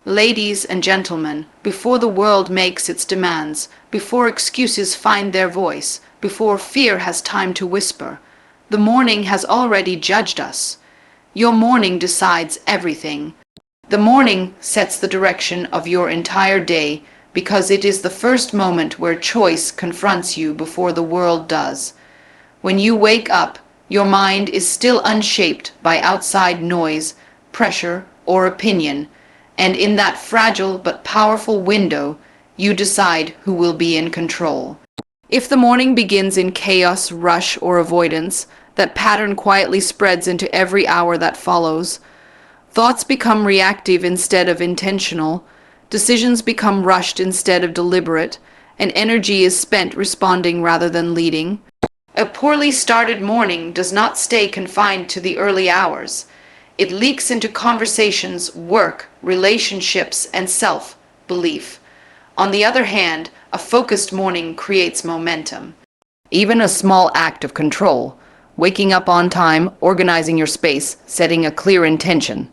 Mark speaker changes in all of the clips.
Speaker 1: Ladies and gentlemen, before the world makes its demands, before excuses find their voice, before fear has time to whisper, the morning has already judged us. Your morning decides everything. The morning sets the direction of your entire day because it is the first moment where choice confronts you before the world does. When you wake up, your mind is still unshaped by outside noise, pressure, or opinion, and in that fragile but powerful window, you decide who will be in control. If the morning begins in chaos, rush, or avoidance, that pattern quietly spreads into every hour that follows. Thoughts become reactive instead of intentional, decisions become rushed instead of deliberate, and energy is spent responding rather than leading. A poorly started morning does not stay confined to the early hours. It leaks into conversations, work, relationships, and self-belief. On the other hand, a focused morning creates momentum. Even a small act of control, waking up on time, organizing your space, setting a clear intention,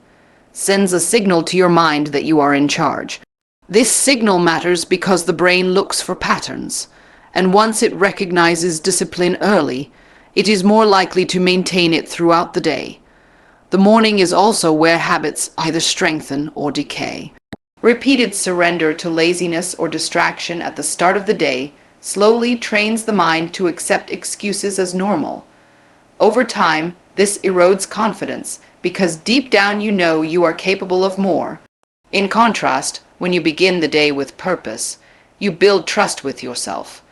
Speaker 1: sends a signal to your mind that you are in charge. This signal matters because the brain looks for patterns, and once it recognizes discipline early, it is more likely to maintain it throughout the day. The morning is also where habits either strengthen or decay. Repeated surrender to laziness or distraction at the start of the day slowly trains the mind to accept excuses as normal. Over time, this erodes confidence because deep down you know you are capable of more. In contrast, when you begin the day with purpose, you build trust with yourself.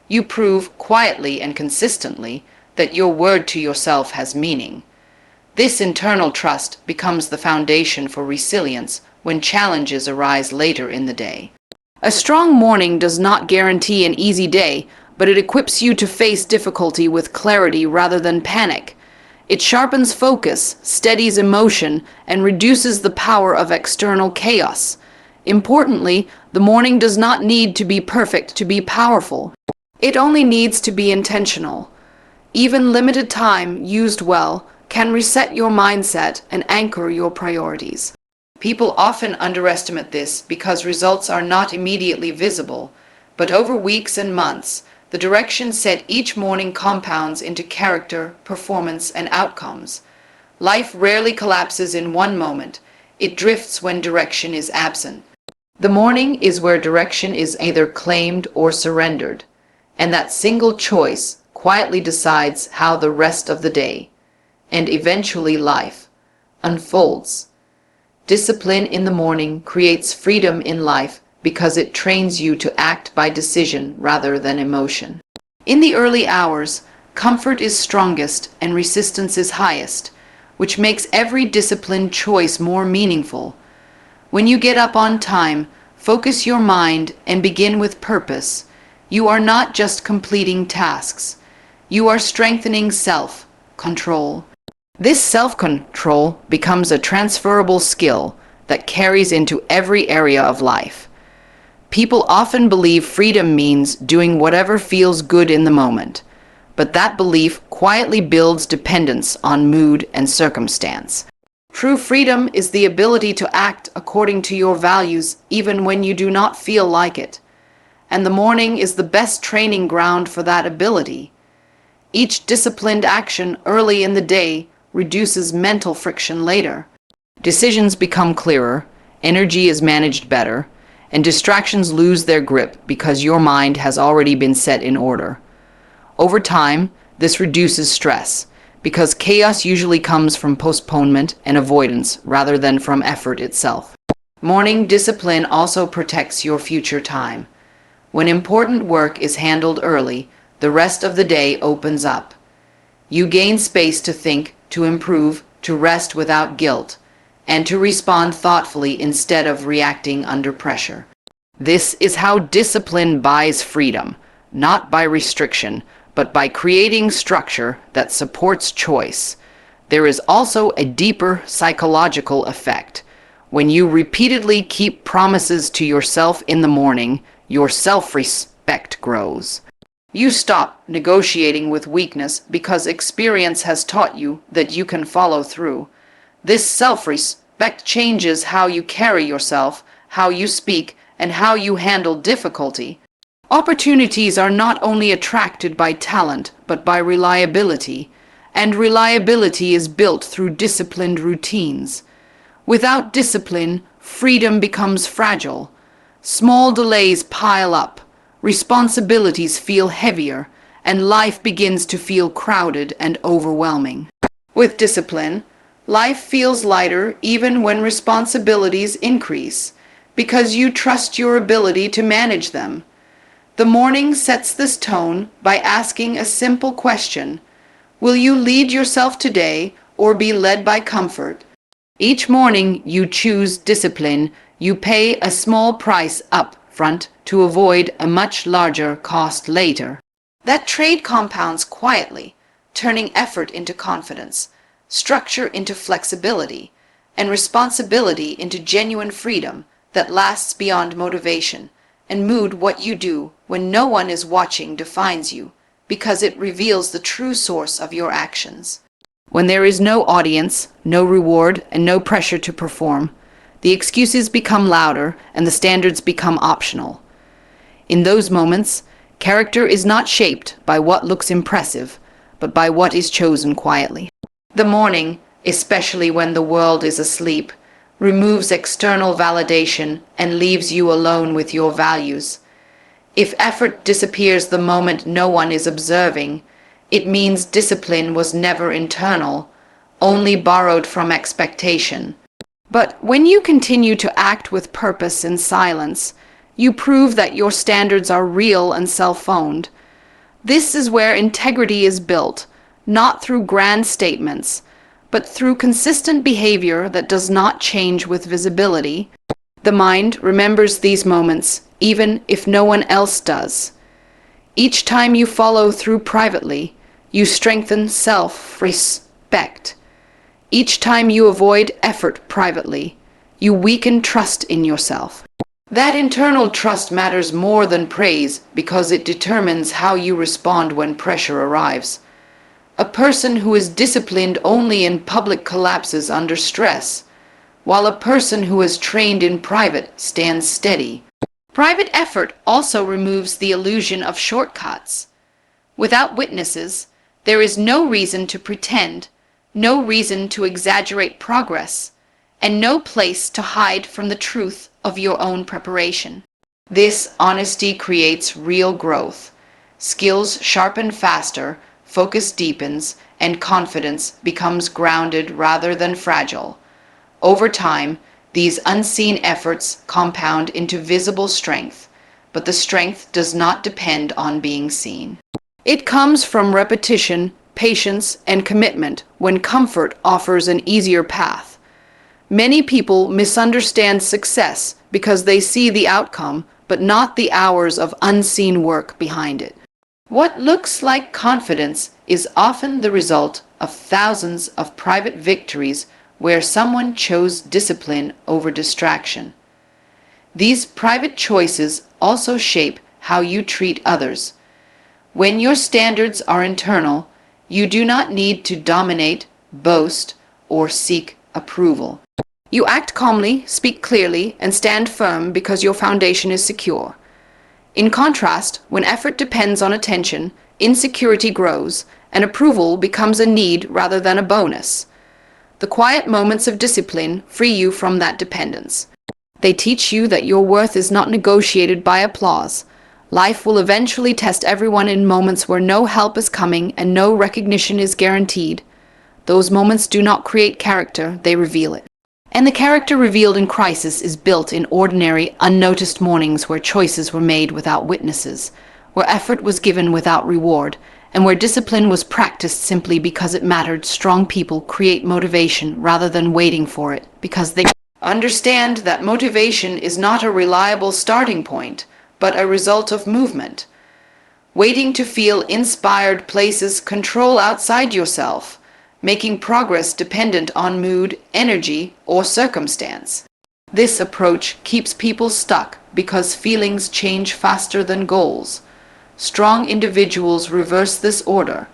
Speaker 1: You prove quietly and consistently that your word to yourself has meaning. This internal trust becomes the foundation for resilience when challenges arise later in the day. A strong morning does not guarantee an easy day, but it equips you to face difficulty with clarity rather than panic. It sharpens focus, steadies emotion, and reduces the power of external chaos. Importantly, the morning does not need to be perfect to be powerful. It only needs to be intentional. Even limited time used well can reset your mindset and anchor your priorities. People often underestimate this because results are not immediately visible, but over weeks and months, the direction set each morning compounds into character, performance, and outcomes. Life rarely collapses in one moment. It drifts when direction is absent. The morning is where direction is either claimed or surrendered, and that single choice quietly decides how the rest of the day, and eventually life, unfolds. Discipline in the morning creates freedom in life because it trains you to act by decision rather than emotion. In the early hours, comfort is strongest and resistance is highest, which makes every disciplined choice more meaningful. When you get up on time, focus your mind, and begin with purpose, you are not just completing tasks. You are strengthening self-control. This self-control becomes a transferable skill that carries into every area of life. People often believe freedom means doing whatever feels good in the moment, but that belief quietly builds dependence on mood and circumstance. True freedom is the ability to act according to your values even when you do not feel like it, and the morning is the best training ground for that ability. Each disciplined action early in the day reduces mental friction later. Decisions become clearer, energy is managed better, and distractions lose their grip because your mind has already been set in order. Over time, this reduces stress, because chaos usually comes from postponement and avoidance rather than from effort itself. Morning discipline also protects your future time. When important work is handled early, the rest of the day opens up. You gain space to think, to improve, to rest without guilt, and to respond thoughtfully instead of reacting under pressure. This is how discipline buys freedom, not by restriction, but by creating structure that supports choice. There is also a deeper psychological effect. When you repeatedly keep promises to yourself in the morning, your self-respect grows. You stop negotiating with weakness because experience has taught you that you can follow through. This self-respect Respect changes how you carry yourself, how you speak, and how you handle difficulty. Opportunities are not only attracted by talent, but by reliability, and reliability is built through disciplined routines. Without discipline, freedom becomes fragile. Small delays pile up, responsibilities feel heavier, and life begins to feel crowded and overwhelming. With discipline, life feels lighter even when responsibilities increase, because you trust your ability to manage them. The morning sets this tone by asking a simple question: will you lead yourself today or be led by comfort? Each morning you choose discipline, you pay a small price up front to avoid a much larger cost later. That trade compounds quietly, turning effort into confidence, structure into flexibility, and responsibility into genuine freedom that lasts beyond motivation. And mood, what you do when no one is watching, defines you, because it reveals the true source of your actions. When there is no audience, no reward, and no pressure to perform, the excuses become louder and the standards become optional. In those moments, character is not shaped by what looks impressive, but by what is chosen quietly. The morning, especially when the world is asleep, removes external validation and leaves you alone with your values. If effort disappears the moment no one is observing, it means discipline was never internal, only borrowed from expectation. But when you continue to act with purpose in silence, you prove that your standards are real and self-owned. This is where integrity is built, not through grand statements, but through consistent behavior that does not change with visibility. The mind remembers these moments, even if no one else does. Each time you follow through privately, you strengthen self-respect. Each time you avoid effort privately, you weaken trust in yourself. That internal trust matters more than praise because it determines how you respond when pressure arrives. A person who is disciplined only in public collapses under stress, while a person who is trained in private stands steady. Private effort also removes the illusion of shortcuts. Without witnesses, there is no reason to pretend, no reason to exaggerate progress, and no place to hide from the truth of your own preparation. This honesty creates real growth. Skills sharpen faster, focus deepens, and confidence becomes grounded rather than fragile. Over time, these unseen efforts compound into visible strength, but the strength does not depend on being seen. It comes from repetition, patience, and commitment when comfort offers an easier path. Many people misunderstand success because they see the outcome, but not the hours of unseen work behind it. What looks like confidence is often the result of thousands of private victories where someone chose discipline over distraction. These private choices also shape how you treat others. When your standards are internal, you do not need to dominate, boast, or seek approval. You act calmly, speak clearly, and stand firm because your foundation is secure. In contrast, when effort depends on attention, insecurity grows, and approval becomes a need rather than a bonus. The quiet moments of discipline free you from that dependence. They teach you that your worth is not negotiated by applause. Life will eventually test everyone in moments where no help is coming and no recognition is guaranteed. Those moments do not create character, they reveal it. And the character revealed in crisis is built in ordinary, unnoticed mornings where choices were made without witnesses, where effort was given without reward, and where discipline was practiced simply because it mattered. Strong people create motivation rather than waiting for it, because they understand that motivation is not a reliable starting point, but a result of movement. Waiting to feel inspired places control outside yourself, making progress dependent on mood, energy, or circumstance. This approach keeps people stuck because feelings change faster than goals. Strong individuals reverse this order.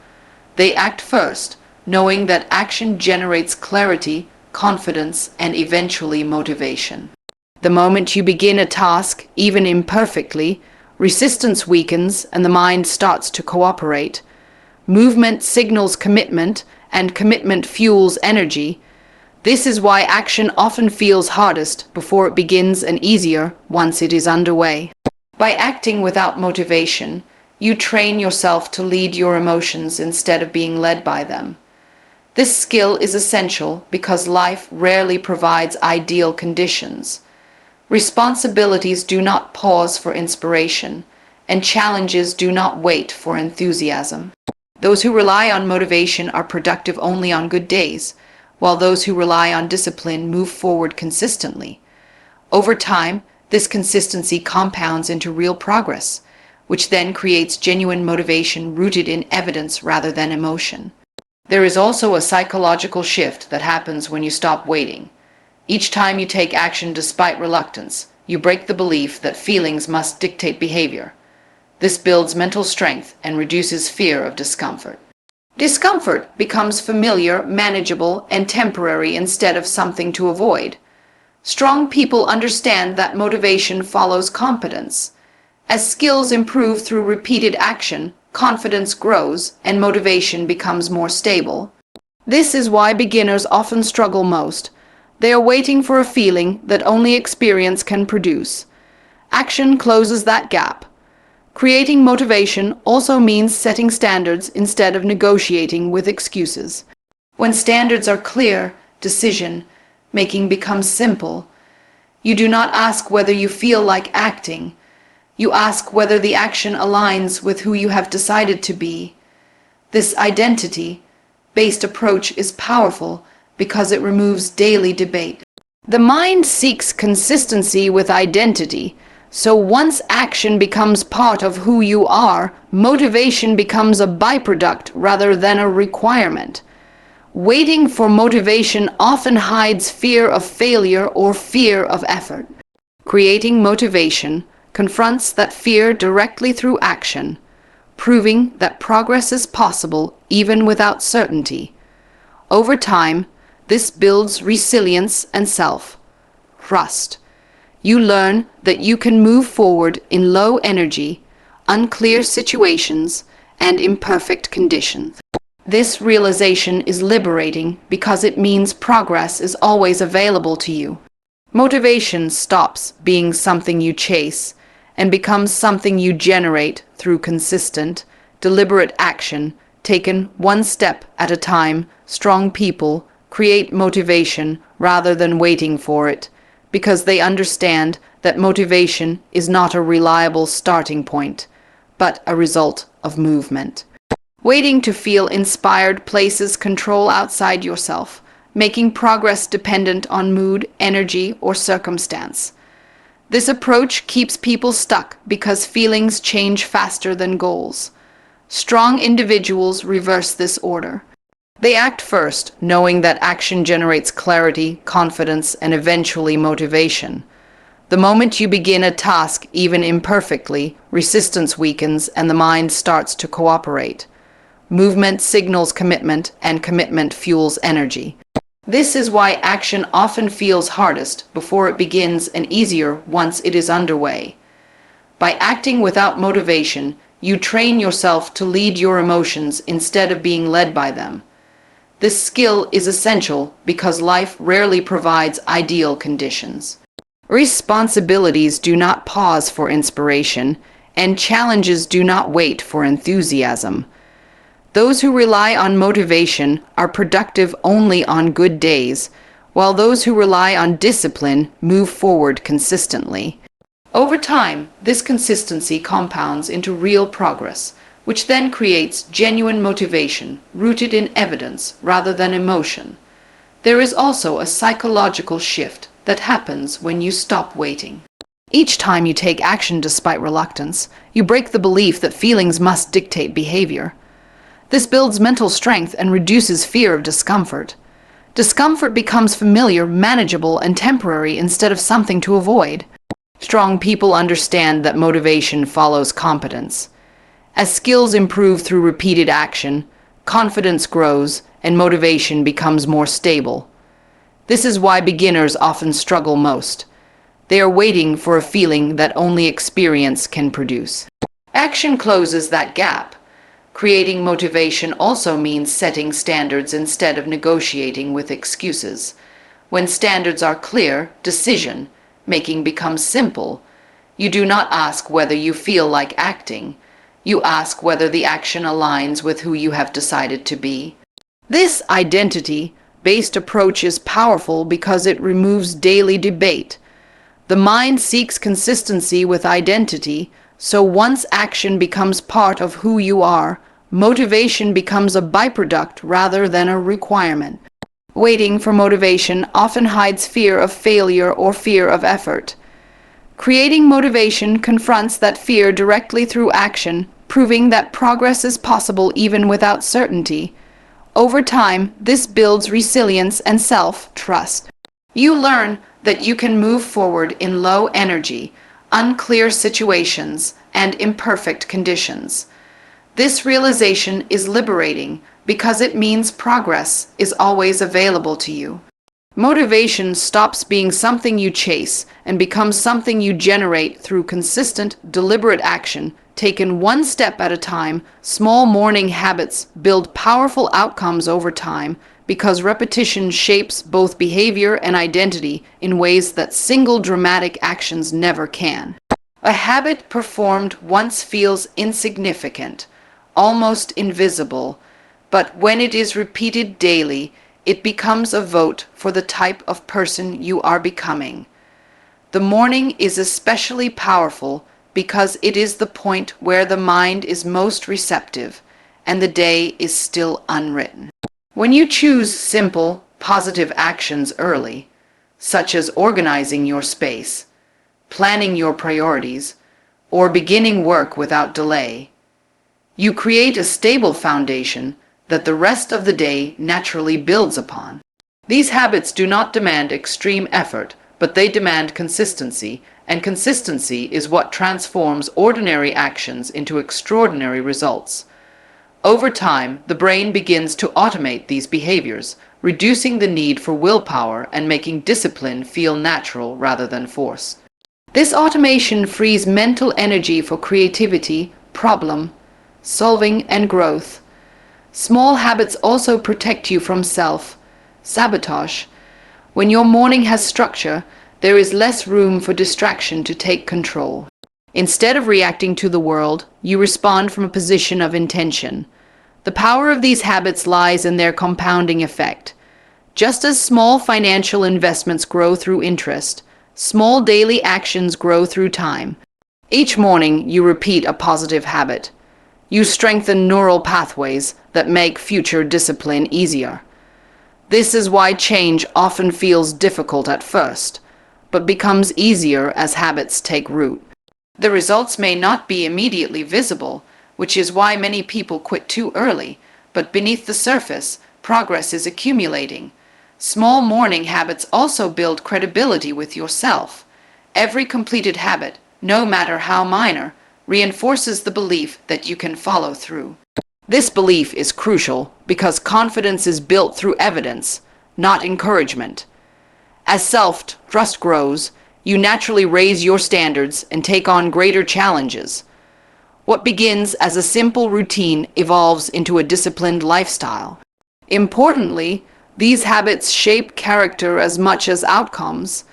Speaker 1: They act first, knowing that action generates clarity, confidence, and eventually motivation. The moment you begin a task, even imperfectly, resistance weakens and the mind starts to cooperate. Movement signals commitment, and commitment fuels energy. This is why action often feels hardest before it begins and easier once it is underway. By acting without motivation, you train yourself to lead your emotions instead of being led by them. This skill is essential because life rarely provides ideal conditions. Responsibilities do not pause for inspiration, and challenges do not wait for enthusiasm. Those who rely on motivation are productive only on good days, while those who rely on discipline move forward consistently. Over time, this consistency compounds into real progress, which then creates genuine motivation rooted in evidence rather than emotion. There is also a psychological shift that happens when you stop waiting. Each time you take action despite reluctance, you break the belief that feelings must dictate behavior. This builds mental strength and reduces fear of discomfort. Discomfort becomes familiar, manageable, and temporary instead of something to avoid. Strong people understand that motivation follows competence. As skills improve through repeated action, confidence grows and motivation becomes more stable. This is why beginners often struggle most. They are waiting for a feeling that only experience can produce. Action closes that gap. Creating motivation also means setting standards instead of negotiating with excuses. When standards are clear, decision-making becomes simple. You do not ask whether you feel like acting. You ask whether the action aligns with who you have decided to be. This identity-based approach is powerful because it removes daily debate. The mind seeks consistency with identity. So once action becomes part of who you are, motivation becomes a byproduct rather than a requirement. Waiting for motivation often hides fear of failure or fear of effort. Creating motivation confronts that fear directly through action, proving that progress is possible even without certainty. Over time, this builds resilience and self-trust. You learn that you can move forward in low energy, unclear situations, and imperfect conditions. This realization is liberating because it means progress is always available to you. Motivation stops being something you chase and becomes something you generate through consistent, deliberate action taken one step at a time. Strong people create motivation rather than waiting for it, because they understand that motivation is not a reliable starting point, but a result of movement. Waiting to feel inspired places control outside yourself, making progress dependent on mood, energy, or circumstance. This approach keeps people stuck because feelings change faster than goals. Strong individuals reverse this order. They act first, knowing that action generates clarity, confidence, and eventually motivation. The moment you begin a task, even imperfectly, resistance weakens and the mind starts to cooperate. Movement signals commitment, and commitment fuels energy. This is why action often feels hardest before it begins and easier once it is underway. By acting without motivation, you train yourself to lead your emotions instead of being led by them. This skill is essential because life rarely provides ideal conditions. Responsibilities do not pause for inspiration, and challenges do not wait for enthusiasm. Those who rely on motivation are productive only on good days, while those who rely on discipline move forward consistently. Over time, this consistency compounds into real progress, which then creates genuine motivation rooted in evidence rather than emotion. There is also a psychological shift that happens when you stop waiting. Each time you take action despite reluctance, you break the belief that feelings must dictate behavior. This builds mental strength and reduces fear of discomfort. Discomfort becomes familiar, manageable, and temporary instead of something to avoid. Strong people understand that motivation follows competence. As skills improve through repeated action, confidence grows and motivation becomes more stable. This is why beginners often struggle most. They are waiting for a feeling that only experience can produce. Action closes that gap. Creating motivation also means setting standards instead of negotiating with excuses. When standards are clear, decision making becomes simple. You do not ask whether you feel like acting. You ask whether the action aligns with who you have decided to be. This identity-based approach is powerful because it removes daily debate. The mind seeks consistency with identity, so once action becomes part of who you are, motivation becomes a byproduct rather than a requirement. Waiting for motivation often hides fear of failure or fear of effort. Creating motivation confronts that fear directly through action, proving that progress is possible even without certainty. Over time, this builds resilience and self-trust. You learn that you can move forward in low energy, unclear situations, and imperfect conditions. This realization is liberating because it means progress is always available to you. Motivation stops being something you chase and becomes something you generate through consistent, deliberate action, taken one step at a time. Small morning habits build powerful outcomes over time because repetition shapes both behavior and identity in ways that single dramatic actions never can. A habit performed once feels insignificant, almost invisible, but when it is repeated daily, it becomes a vote for the type of person you are becoming. The morning is especially powerful because it is the point where the mind is most receptive and the day is still unwritten. When you choose simple, positive actions early, such as organizing your space, planning your priorities, or beginning work without delay, you create a stable foundation that the rest of the day naturally builds upon. These habits do not demand extreme effort, but they demand consistency, and consistency is what transforms ordinary actions into extraordinary results. Over time, the brain begins to automate these behaviors, reducing the need for willpower and making discipline feel natural rather than forced. This automation frees mental energy for creativity, problem solving, and growth. Small habits also protect you from self-sabotage. When your morning has structure, there is less room for distraction to take control. Instead of reacting to the world, you respond from a position of intention. The power of these habits lies in their compounding effect. Just as small financial investments grow through interest, small daily actions grow through time. Each morning, you repeat a positive habit. You strengthen neural pathways that make future discipline easier. This is why change often feels difficult at first, but becomes easier as habits take root. The results may not be immediately visible, which is why many people quit too early, but beneath the surface, progress is accumulating. Small morning habits also build credibility with yourself. Every completed habit, no matter how minor, reinforces the belief that you can follow through. This belief is crucial because confidence is built through evidence, not encouragement. As self-trust grows, you naturally raise your standards and take on greater challenges. What begins as a simple routine evolves into a disciplined lifestyle. Importantly, these habits shape character as much as outcomes.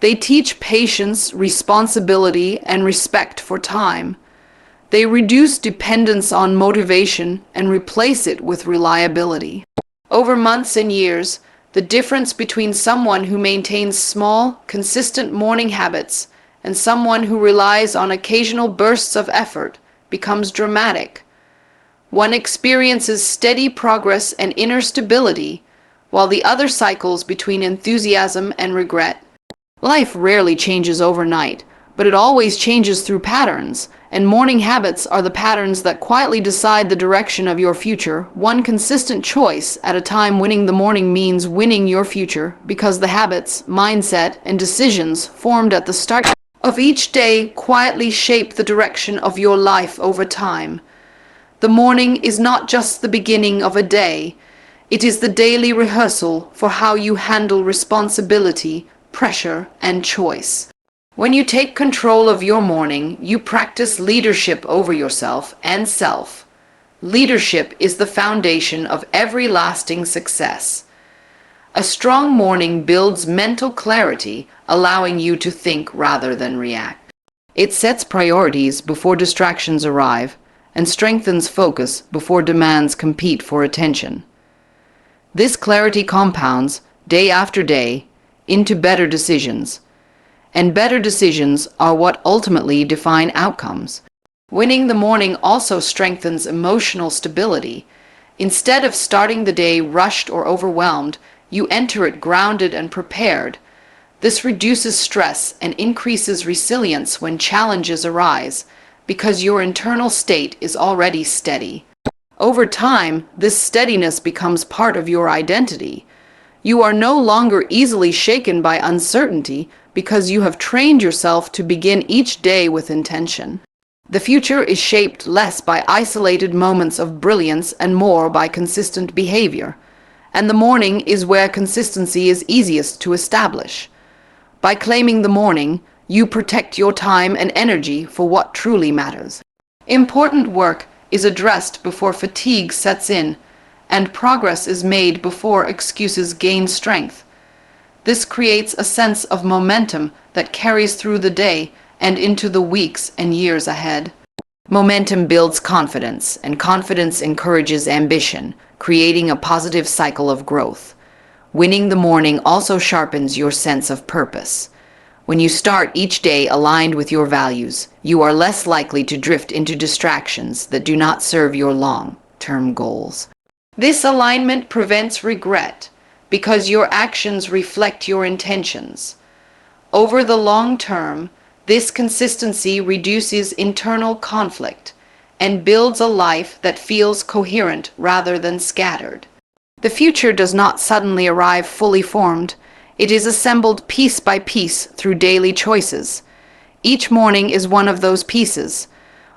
Speaker 1: They teach patience, responsibility, and respect for time. They reduce dependence on motivation and replace it with reliability. Over months and years, the difference between someone who maintains small, consistent morning habits and someone who relies on occasional bursts of effort becomes dramatic. One experiences steady progress and inner stability, while the other cycles between enthusiasm and regret. Life rarely changes overnight, but it always changes through patterns, and morning habits are the patterns that quietly decide the direction of your future, one consistent choice at a time. Winning the morning means winning your future, because the habits, mindset, and decisions formed at the start of each day quietly shape the direction of your life over time. The morning is not just the beginning of a day, It is the daily rehearsal for how you handle responsibility, pressure, and choice. When you take control of your morning, you practice leadership over yourself and self. Leadership is the foundation of every lasting success. A strong morning builds mental clarity, allowing you to think rather than react. It sets priorities before distractions arrive and strengthens focus before demands compete for attention. This clarity compounds, day after day, into better decisions, and better decisions are what ultimately define outcomes. Winning the morning also strengthens emotional stability. Instead of starting the day rushed or overwhelmed, you enter it grounded and prepared. This reduces stress and increases resilience when challenges arise, because your internal state is already steady. Over time, this steadiness becomes part of your identity. You are no longer easily shaken by uncertainty because you have trained yourself to begin each day with intention. The future is shaped less by isolated moments of brilliance and more by consistent behavior. And the morning is where consistency is easiest to establish. By claiming the morning, you protect your time and energy for what truly matters. Important work is addressed before fatigue sets in, and progress is made before excuses gain strength. This creates a sense of momentum that carries through the day and into the weeks and years ahead. Momentum builds confidence, and confidence encourages ambition, creating a positive cycle of growth. Winning the morning also sharpens your sense of purpose. When you start each day aligned with your values, you are less likely to drift into distractions that do not serve your long-term goals. This alignment prevents regret because your actions reflect your intentions. Over the long term, this consistency reduces internal conflict and builds a life that feels coherent rather than scattered. The future does not suddenly arrive fully formed. It is assembled piece by piece through daily choices. Each morning is one of those pieces.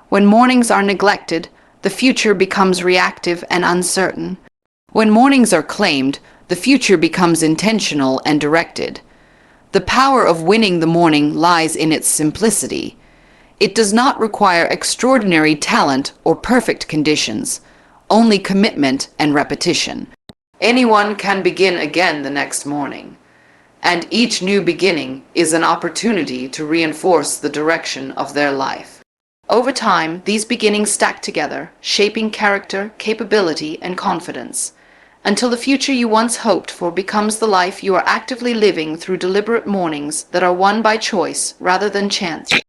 Speaker 1: When mornings are neglected, the future becomes reactive and uncertain. When mornings are claimed, the future becomes intentional and directed. The power of winning the morning lies in its simplicity. It does not require extraordinary talent or perfect conditions, only commitment and repetition. Anyone can begin again the next morning, and each new beginning is an opportunity to reinforce the direction of their life. Over time, these beginnings stack together, shaping character, capability, and confidence, until the future you once hoped for becomes the life you are actively living through deliberate mornings that are won by choice rather than chance.